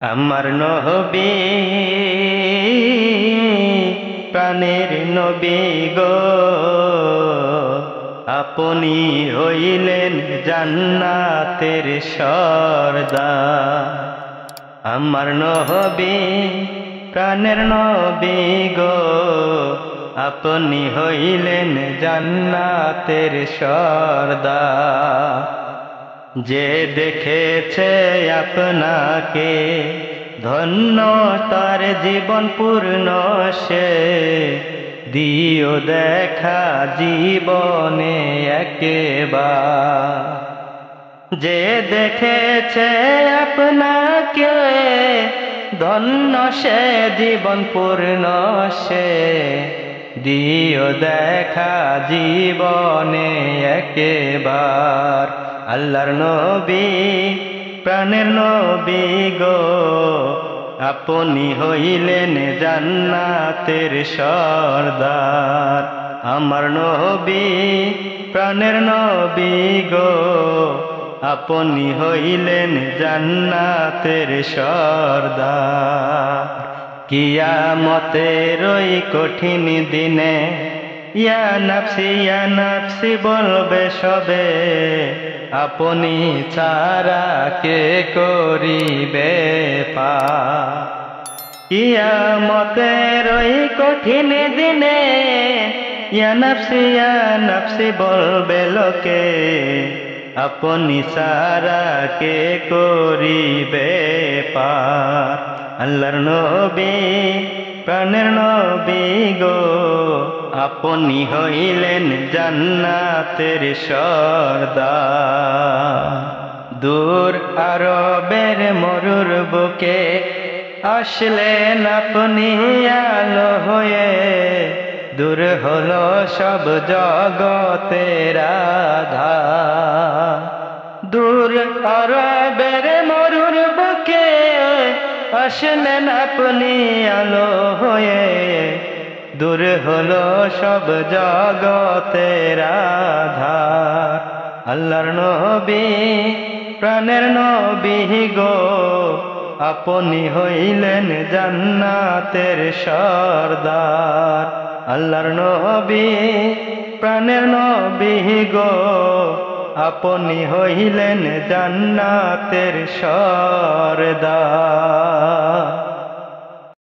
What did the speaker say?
আমার নবী প্রাণের নবী গো, আপনি হইলেন জান্নাতের সরদার। আমার নবী প্রাণের নবী গো, আপনি হইলেন জান্নাতের সরদার। যে দেখেছে আপনাকে ধন্য তার জীবন পূর্ণ, সে দিও দেখা জীবনে একবার। যে দেখেছে আপনাকে ধন্য সে জীবন পূর্ণ, সে দিও দেখা জীবনে একবার। আল্লাহর নবী প্রাণের নবী গো, আপনি হইলেন জান্নাতের সরদার। আমার নবী প্রাণের নবী গো, আপনি হইলেন জান্নাতের সরদার। কিয়ামতের ওই কঠিন দিনে ইয়া নাফসি বলবে সবে, আপনি ছাড়া কে করিবে পার। কিয়ামতের ওই কঠিন দিনে ইয়া নাফসি বলবে লোকে, আপনি ছাড়া কে করিবে পার। আল্লাহর নবী প্রাণের নবী গো, আপনি হইলেন জান্নাতের সরদার। দূর আরবের মরুর বুকে আসলেন আপনি আলো হয়ে, দূর হলো সব জগতের আধার। দূর আরবের মরুর বুকে আসলেন আপনি আলো হয়ে, দূর হলো সব জগতের আধার। আল্লাহর নবী প্রাণের নবী গো, আপনি হইলেন জান্নাতের সরদার। আল্লাহর নবী প্রাণের নবী গো, আপনি হইলেন জান্নাতের সরদার।